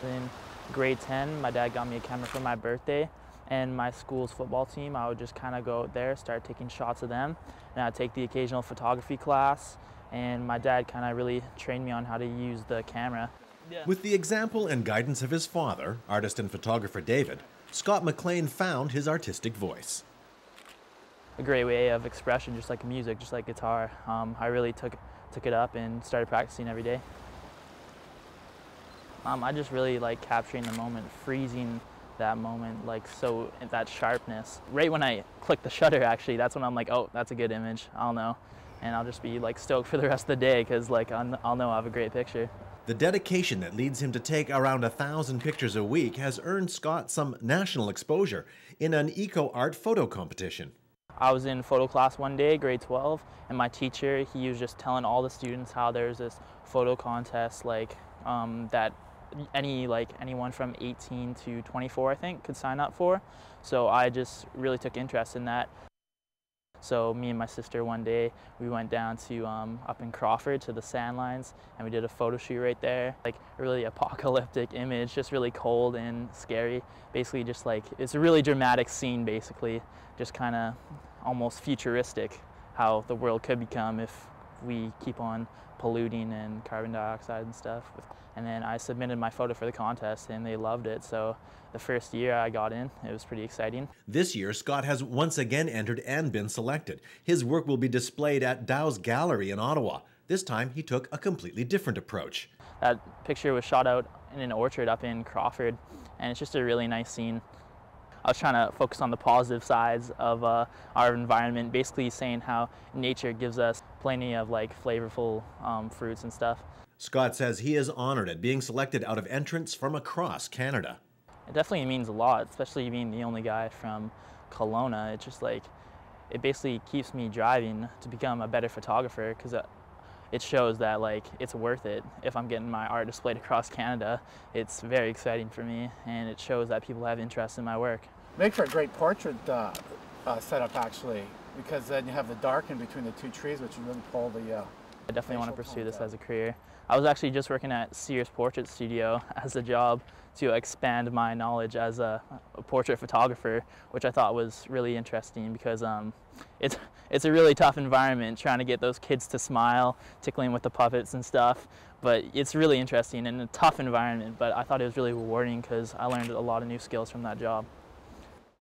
In grade 10, my dad got me a camera for my birthday, and my school's football team, I would just kind of go out there, start taking shots of them, and I'd take the occasional photography class, and my dad kind of really trained me on how to use the camera. Yeah. With the example and guidance of his father, artist and photographer David, Scott McLean found his artistic voice. A great way of expression, just like music, just like guitar. I really took it up and started practicing every day. I just really like capturing the moment, freezing that moment, like so that sharpness. Right when I click the shutter, actually, that's when I'm like, oh, that's a good image. I'll know, and I'll just be like stoked for the rest of the day because like I'll know I have a great picture. The dedication that leads him to take around 1,000 pictures a week has earned Scott some national exposure in an eco-art photo competition. I was in photo class one day, grade 12, and my teacher, he was just telling all the students how there's this photo contest like that anyone from 18 to 24, I think, could sign up for. So I just really took interest in that. So me and my sister one day, we went down to up in Crawford to the sand lines, and we did a photo shoot right there. Like a really apocalyptic image, just really cold and scary. Basically just like, it's a really dramatic scene basically, just kind of almost futuristic, how the world could become if we keep on polluting and carbon dioxide and stuff. And then I submitted my photo for the contest and they loved it. So the first year I got in, it was pretty exciting. This year, Scott has once again entered and been selected. His work will be displayed at Dow's Gallery in Ottawa. This time, he took a completely different approach. That picture was shot out in an orchard up in Crawford, and it's just a really nice scene. I was trying to focus on the positive sides of our environment, basically saying how nature gives us plenty of like flavorful fruits and stuff. Scott says he is honored at being selected out of entrants from across Canada. It definitely means a lot, especially being the only guy from Kelowna. It's just like, it basically keeps me driving to become a better photographer because it shows that like it's worth it. If I'm getting my art displayed across Canada, it's very exciting for me, and it shows that people have interest in my work. Make for a great portrait setup actually, because then you have the dark in between the two trees, which will really pull the I definitely want to pursue this as a career. I was actually just working at Sears Portrait Studio as a job to expand my knowledge as a portrait photographer, which I thought was really interesting because it's a really tough environment trying to get those kids to smile, tickling with the puppets and stuff. But it's really interesting and a tough environment, but I thought it was really rewarding because I learned a lot of new skills from that job.